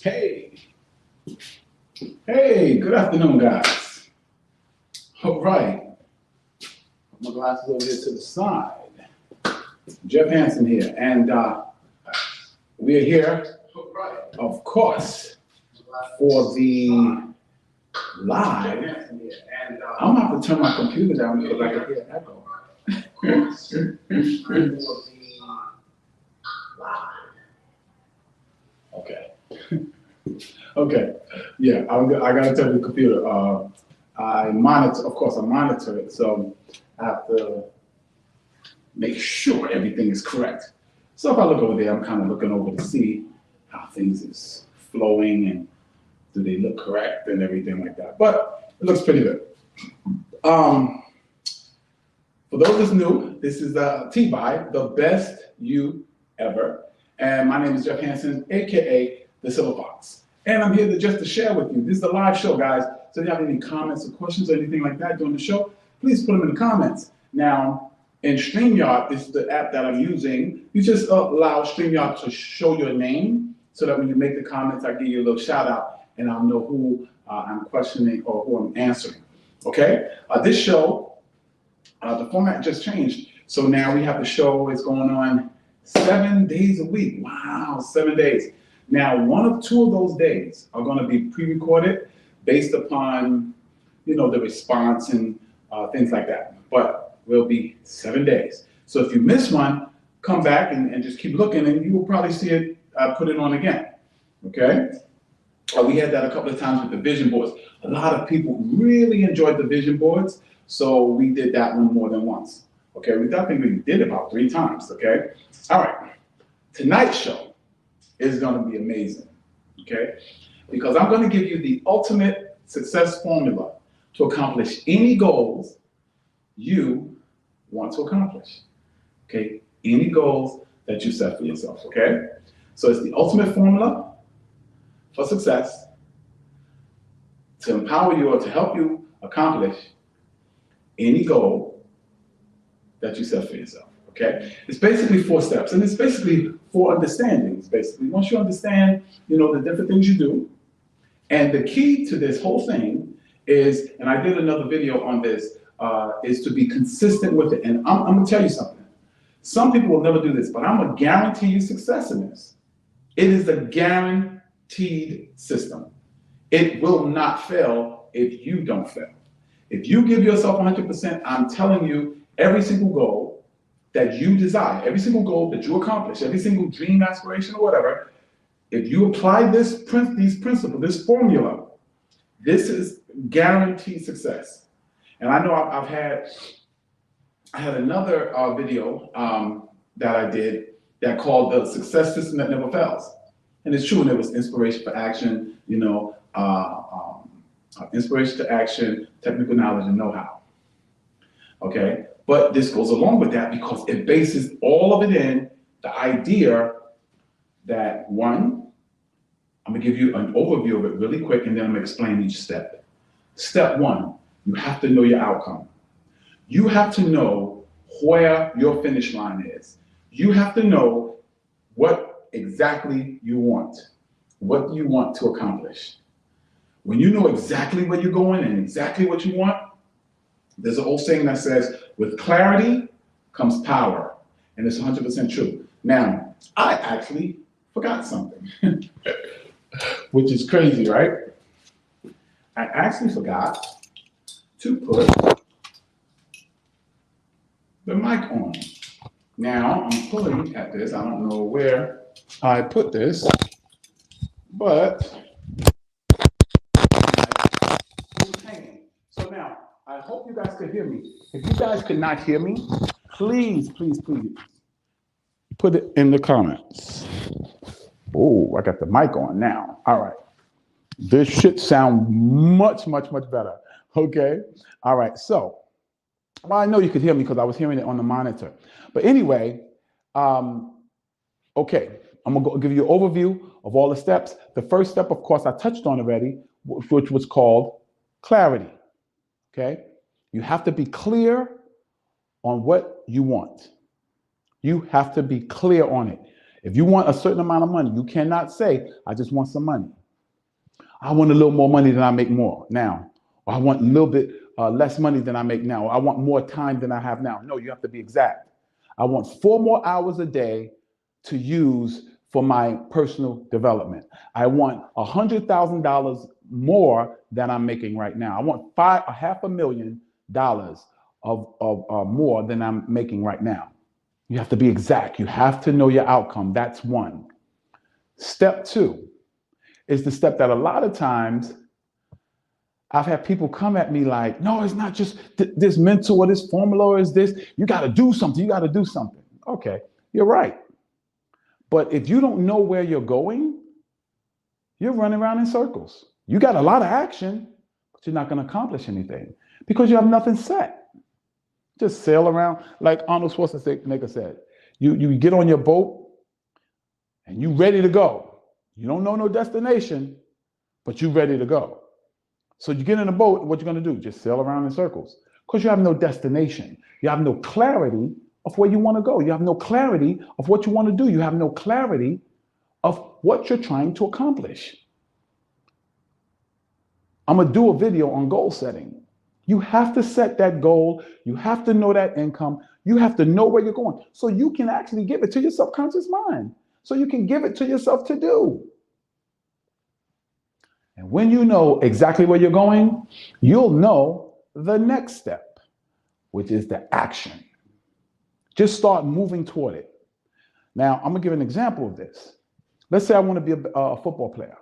Hey, hey, good afternoon, guys. All right, put my glasses over here to the side. Jeff Hansen here, and we are here, of course, for the live. I'm gonna have to turn my computer down because I can hear echo. Okay. Okay. Yeah, I gotta tell the computer. I monitor, of course, I monitor it, so I have to make sure everything is correct. So if I look over there, I'm kind of looking over to see how things is flowing and do they look correct and everything like that. But it looks pretty good. For those that's new, this is TBYE, the best you ever. And my name is Jeff Hansen, AKA the Silver Fox. And I'm here just to share with you. This is a live show, guys. So if you have any comments or questions or anything like that during the show, please put them in the comments. Now, in StreamYard, this is the app that I'm using. You just allow StreamYard to show your name so that when you make the comments, I give you a little shout out and I'll know who I'm questioning or who I'm answering. Okay? This show, the format just changed. So now we have the show is going on 7 days a week. Wow, 7 days. Now, one of two of those days are going to be pre-recorded based upon, the response and things like that. But will be 7 days. So if you miss one, come back and just keep looking and you will probably see it, put it on again, okay? We had that a couple of times with the vision boards. A lot of people really enjoyed the vision boards, so we did that one more than once, okay? I think we did about 3 times, okay? All right, tonight's show is gonna be amazing, okay? Because I'm gonna give you the ultimate success formula to accomplish any goals you want to accomplish, okay? Any goals that you set for yourself, okay? So it's the ultimate formula for success to empower you or to help you accomplish any goal that you set for yourself, okay? It's basically 4 steps, and it's basically 4 understandings, basically. Once you understand, the different things you do, and the key to this whole thing is, and I did another video on this, is to be consistent with it. And I'm gonna tell you something. Some people will never do this, but I'm gonna guarantee you success in this. It is a guaranteed system. It will not fail if you don't fail. If you give yourself 100%, I'm telling you, every single goal that you desire, every single goal that you accomplish, every single dream, aspiration, or whatever, if you apply these principles, this formula, this is guaranteed success. And I know I had another video that I did that called the success system that never fails. And it's true, and it was inspiration for action, inspiration to action, technical knowledge and know-how. Okay, but this goes along with that because it bases all of it in the idea that, one, I'm gonna give you an overview of it really quick and then I'm gonna explain each step. Step 1, you have to know your outcome. You have to know where your finish line is. You have to know what exactly you want, what you want to accomplish. When you know exactly where you're going and exactly what you want, there's an old saying that says, with clarity comes power. And it's 100% true. Now, I actually forgot something, which is crazy, right? I actually forgot to put the mic on. Now, I'm pulling at this. I don't know where I put this, but it's hanging. So now, I hope you guys can hear me. If you guys could not hear me, please, please, please, put it in the comments. Oh, I got the mic on now. All right. This should sound much, much, much better. Okay. All right. So, well, I know you could hear me because I was hearing it on the monitor. But anyway, okay, I'm gonna give you an overview of all the steps. The first step, of course, I touched on already, which was called clarity. Okay. You have to be clear on what you want. You have to be clear on it. If you want a certain amount of money, you cannot say, I just want some money. I want a little more money than I make more now. Or I want a little bit less money than I make now. Or I want more time than I have now. No, you have to be exact. I want 4 more hours a day to use for my personal development. I want $100,000 more than I'm making right now. I want $500,000 of more than I'm making right now. You have to be exact. You have to know your outcome. That's one. Step 2 is the step that a lot of times I've had people come at me like, no, it's not just this mental or this formula or is this. You got to do something. You got to do something. Okay, you're right. But if you don't know where you're going, you're running around in circles. You got a lot of action, but you're not going to accomplish anything because you have nothing set. Just sail around like Arnold Schwarzenegger said. You get on your boat and you ready to go. You don't know no destination, but you ready to go. So you get in a boat, what you're going to do? Just sail around in circles because you have no destination. You have no clarity of where you want to go. You have no clarity of what you want to do. You have no clarity of what you're trying to accomplish. I'm going to do a video on goal setting. You have to set that goal. You have to know that income. You have to know where you're going so you can actually give it to your subconscious mind. So you can give it to yourself to do. And when you know exactly where you're going, you'll know the next step, which is the action. Just start moving toward it. Now, I'm going to give an example of this. Let's say I want to be a football player.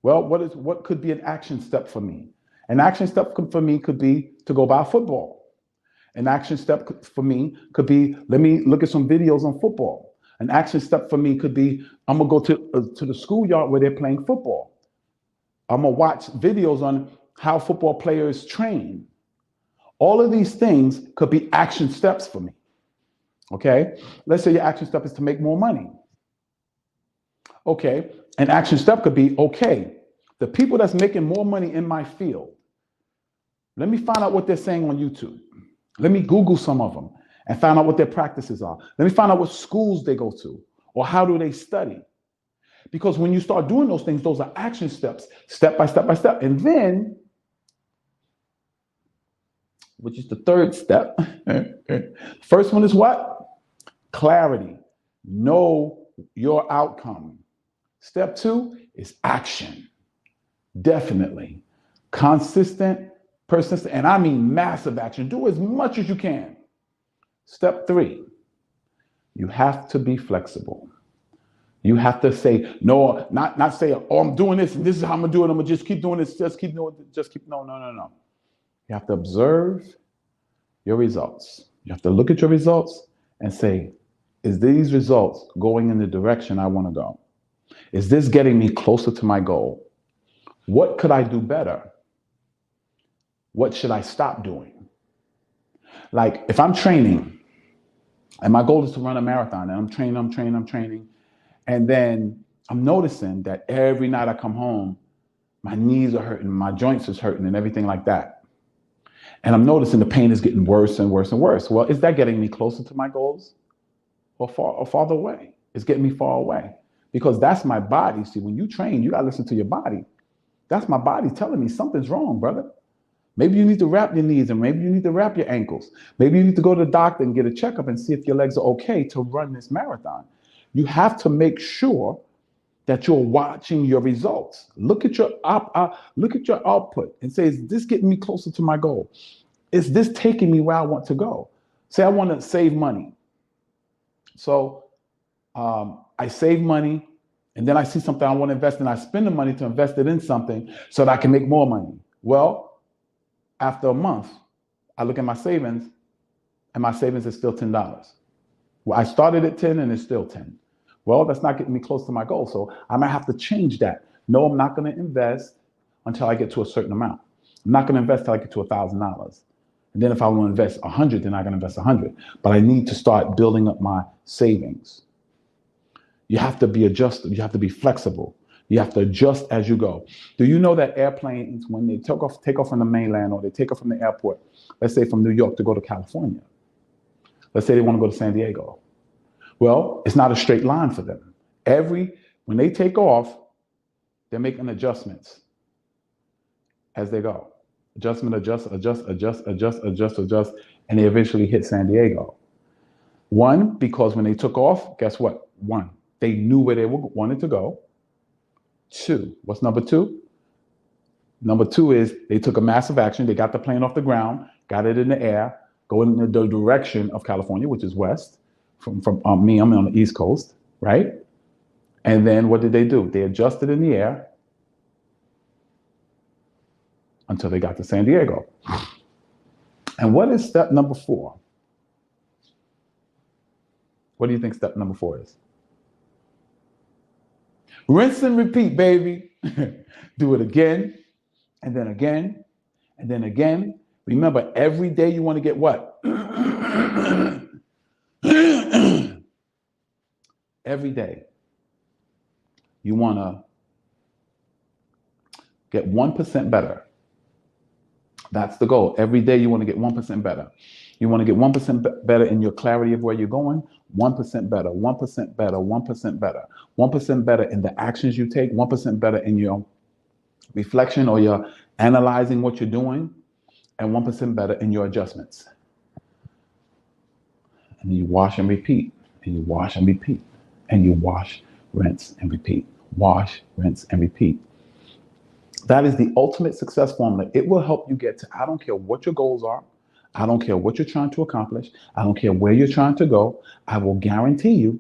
Well, what could be an action step for me? An action step for me could be to go buy football. An action step for me could be, let me look at some videos on football. An action step for me could be, I'm going to go to the schoolyard where they're playing football. I'm going to watch videos on how football players train. All of these things could be action steps for me. Okay? Let's say your action step is to make more money. Okay, an action step could be, okay, the people that's making more money in my field, let me find out what they're saying on YouTube. Let me Google some of them and find out what their practices are. Let me find out what schools they go to or how do they study. Because when you start doing those things, those are action steps, step by step by step. And then, which is the third step, first one is what? Clarity. Know your outcome. Step 2 is action. Definitely. Consistent, persistent, and I mean massive action. Do as much as you can. Step 3, you have to be flexible. You have to say, no, not say, oh, I'm doing this and this is how I'm gonna do it. I'm gonna just keep doing this, no. You have to observe your results. You have to look at your results and say, is these results going in the direction I want to go? Is this getting me closer to my goal? What could I do better? What should I stop doing? Like if I'm training and my goal is to run a marathon and I'm training, and then I'm noticing that every night I come home, my knees are hurting, my joints is hurting and everything like that. And I'm noticing the pain is getting worse and worse and worse. Well, is that getting me closer to my goals or farther away? It's getting me far away because that's my body. See, when you train, you gotta listen to your body. That's my body telling me something's wrong, brother. Maybe you need to wrap your knees and maybe you need to wrap your ankles. Maybe you need to go to the doctor and get a checkup and see if your legs are okay to run this marathon. You have to make sure that you're watching your results. Look at your output and say, is this getting me closer to my goal? Is this taking me where I want to go? Say I want to save money. So I save money and then I see something I want to invest in. I spend the money to invest it in something so that I can make more money. Well, after a month, I look at my savings and my savings is still $10. Well, I started at 10 and it's still 10. Well, that's not getting me close to my goal. So I might have to change that. No, I'm not going to invest until I get to a certain amount. I'm not going to invest until I get to $1,000. And then if I want to invest 100, then I'm going to invest 100. But I need to start building up my savings. You have to be adjusted. You have to be flexible. You have to adjust as you go. Do you know that airplanes, when they take off from the mainland or they take off from the airport, let's say from New York to go to California, let's say they want to go to San Diego. Well, it's not a straight line for them. When they take off, they're making adjustments. as they go. Adjustment, adjust, adjust, adjust, adjust, adjust, adjust, and they eventually hit San Diego. One, because when they took off, guess what? One, they knew where they wanted to go. Two, what's number two? Number two is they took a massive action. They got the plane off the ground, got it in the air, going in the direction of California, which is west. From me, I'm on the East Coast, right? And then what did they do? They adjusted in the air until they got to San Diego. And what is step number 4? What do you think step number 4 is? Rinse and repeat, baby. Do it again, and then again, and then again. Remember, every day you want to get what? Every day you want to get 1% better. That's the goal. Every day you want to get 1% better. You want to get 1% better in your clarity of where you're going, 1% better, 1% better, 1% better, 1% better in the actions you take, 1% better in your reflection or your analyzing what you're doing, and 1% better in your adjustments. And you wash and repeat, and you wash and repeat, and you wash, rinse, and repeat. Wash, rinse, and repeat. That is the ultimate success formula. It will help you get to, I don't care what your goals are. I don't care what you're trying to accomplish. I don't care where you're trying to go. I will guarantee you,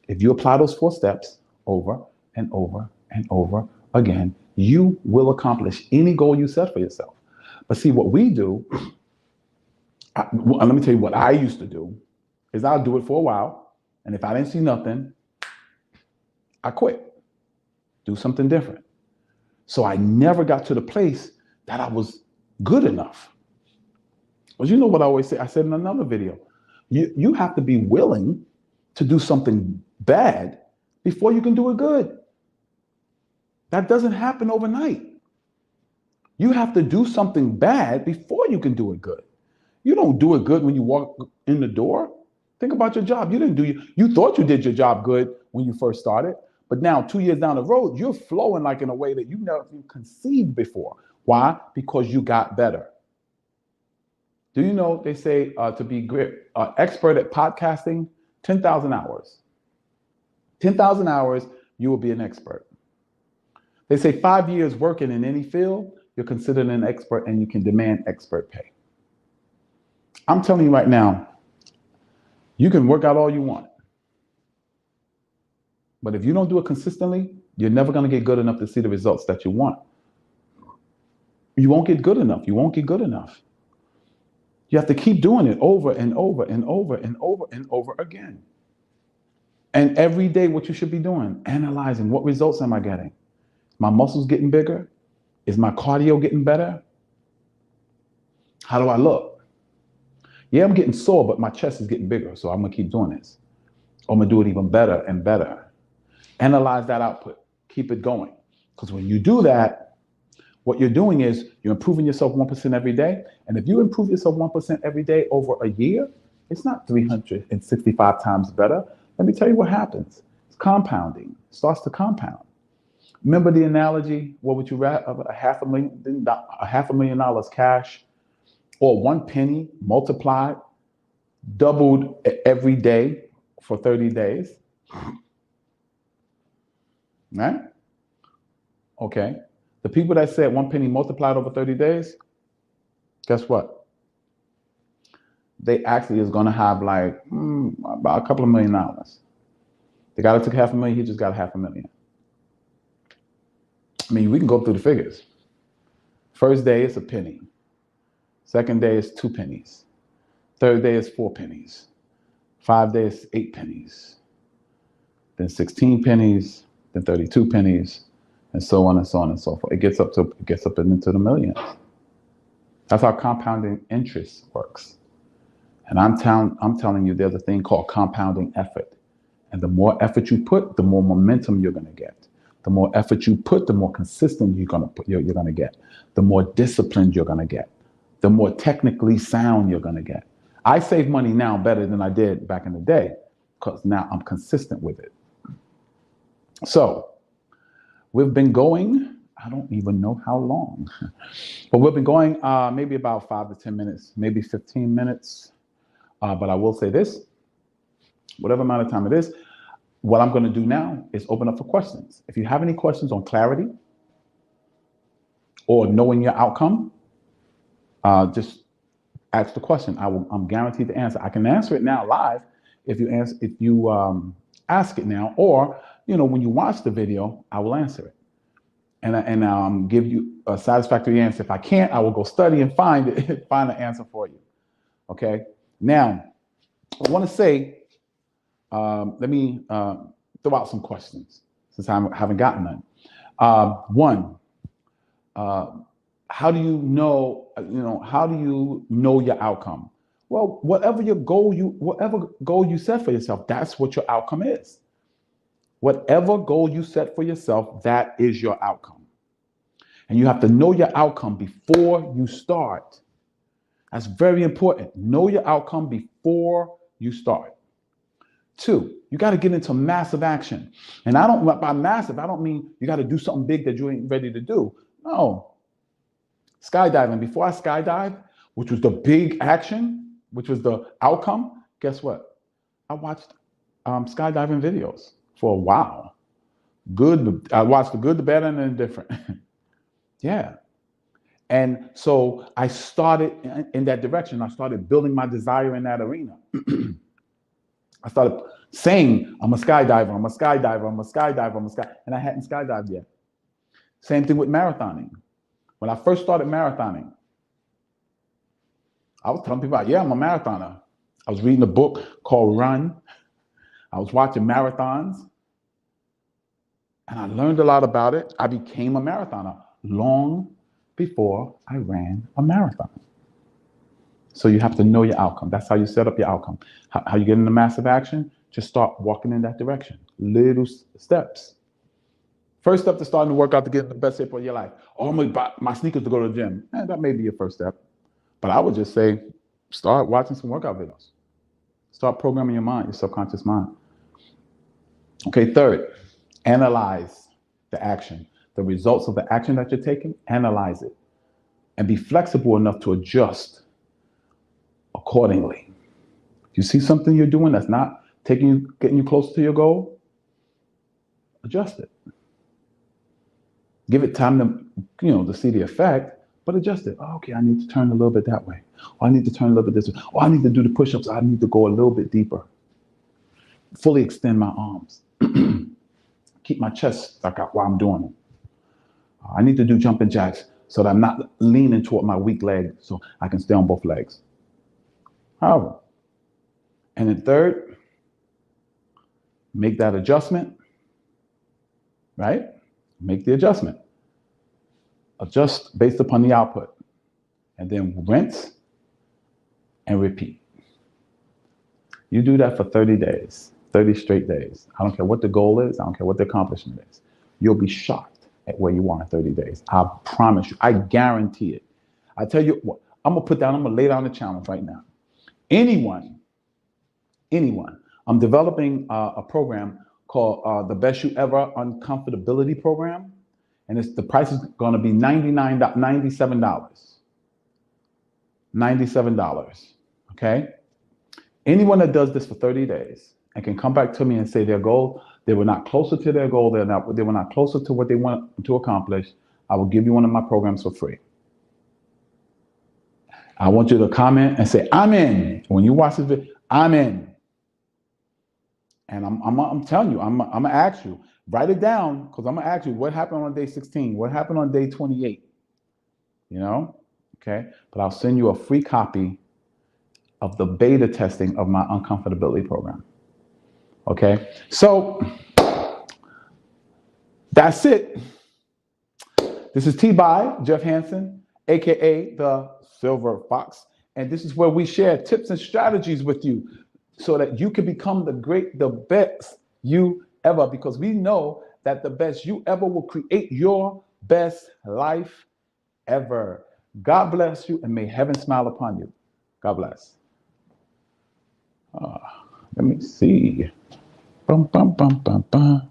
if you apply those 4 steps over and over and over again, you will accomplish any goal you set for yourself. But see, what we do, let me tell you what I used to do, is I'll do it for a while. And if I didn't see nothing, I quit. Do something different. So I never got to the place that I was good enough. But you know what I always say? I said in another video, you have to be willing to do something bad before you can do it good. That doesn't happen overnight. You have to do something bad before you can do it good. You don't do it good when you walk in the door. Think about your job. You thought you did your job good when you first started, but now 2 years down the road, you're flowing like in a way that you've never conceived before. Why? Because you got better. Do you know they say to be great, expert at podcasting, 10,000 hours. 10,000 hours, you will be an expert. They say 5 years working in any field, you're considered an expert and you can demand expert pay. I'm telling you right now, you can work out all you want. But if you don't do it consistently, you're never going to get good enough to see the results that you want. You won't get good enough. You won't get good enough. You have to keep doing it over and over and over and over and over again. And every day, what you should be doing, analyzing what results am I getting? My muscles getting bigger? Is my cardio getting better? How do I look? Yeah, I'm getting sore, but my chest is getting bigger, so I'm gonna keep doing this. I'm gonna do it even better and better. Analyze that output. Keep it going. Because when you do that, what you're doing is you're improving yourself 1% every day. And if you improve yourself 1% every day over a year, it's not 365 times better. Let me tell you what happens. It's compounding. It starts to compound. Remember the analogy? What would you rather, $500,000 cash or 1 penny multiplied, doubled every day for 30 days? Right? Okay. The people that said 1 penny multiplied over 30 days, guess what? They actually is going to have like about a couple of $1 million. The guy that took $500,000, he just got $500,000. I mean, we can go through the figures. First day is a penny. Second day is 2 pennies. Third day is 4 pennies. 5 days, 8 pennies. Then 16 pennies. Then 32 pennies. And so on and so on and so forth. It gets up into the millions. That's how compounding interest works. And I'm telling you, there's a thing called compounding effort. And the more effort you put, the more momentum you're going to get. The more effort you put, the more consistent you're going to get. The more disciplined you're going to get. The more technically sound you're going to get. I save money now better than I did back in the day because now I'm consistent with it. So we've been going I don't even know how long, but we've been going maybe about 5 to 10 minutes, maybe 15 minutes. But I will say this, whatever amount of time it is, what I'm going to do now is open up for questions. If you have any questions on clarity or knowing your outcome, just ask the question. I'm guaranteed to answer. I can answer it now live if you ask it now, or when you watch the video, I will answer it and give you a satisfactory answer. If I can't, I will go study and find it, find the answer for you. Okay. Now, I want to say, let me throw out some questions since I haven't gotten none. One, how do you know? How do you know your outcome? Well, whatever goal you set for yourself, that's what your outcome is. Whatever goal you set for yourself, that is your outcome. And you have to know your outcome before you start. That's very important. Know your outcome before you start. 2, you got to get into massive action. And by massive, I don't mean you got to do something big that you ain't ready to do. No. Skydiving. Before I skydived, which was the big action, which was the outcome, guess what? I watched skydiving videos for a while. I watched the good, the bad, and the indifferent. Yeah. And so I started in that direction. I started building my desire in that arena. I started saying, I'm a skydiver, I'm a skydiver, I'm a skydiver, I'm a sky, and I hadn't skydived yet. Same thing with marathoning. When I first started marathoning, I was telling people, yeah, I'm a marathoner. I was reading a book called Run. I was watching marathons, and I learned a lot about it. I became a marathoner long before I ran a marathon. So you have to know your outcome. That's how you set up your outcome. How you get into massive action? Just start walking in that direction. Little steps. First step to starting to work out to get in the best shape of your life. Oh, I'm going to buy my sneakers to go to the gym. That may be your first step. But I would just say, start watching some workout videos. Start programming your mind, your subconscious mind. Okay, 3rd, analyze the action. The results of the action that you're taking, analyze it. And be flexible enough to adjust accordingly. If you see something you're doing that's not getting you closer to your goal, adjust it. Give it time to see the effect, but adjust it. Oh, okay, I need to turn a little bit that way. Or I need to turn a little bit this way. Or I need to do the push-ups. I need to go a little bit deeper. Fully extend my arms. Keep my chest stuck out while I'm doing it. I need to do jumping jacks so that I'm not leaning toward my weak leg so I can stay on both legs. However, and then 3rd, make that adjustment, right? Make the adjustment. Adjust based upon the output. And then rinse and repeat. You do that for 30 days, 30 straight days. I don't care what the goal is. I don't care what the accomplishment is. You'll be shocked at where you are in 30 days. I promise you. I guarantee it. I tell you what, I'm going to lay down the challenge right now. Anyone, I'm developing a program called the Best You Ever Uncomfortability Program. And the price is going to be $97. $97. Okay? Anyone that does this for 30 days and can come back to me and say their goal, they were not closer to their goal, they were not closer to what they want to accomplish, I will give you one of my programs for free. I want you to comment and say, I'm in. When you watch this video, I'm in. And I'm telling you, I'm going to ask you, write it down, because I'm going to ask you what happened on day 16, what happened on day 28, okay? But I'll send you a free copy of the beta testing of my uncomfortability program, okay? So that's it. This is TBYE, Jeff Hansen, AKA the Silver Fox. And this is where we share tips and strategies with you so that you can become the best you ever, because we know that the best you ever will create your best life ever. God bless you, and may heaven smile upon you. God bless. Let me see. Bum, bum, bum, bum, bum.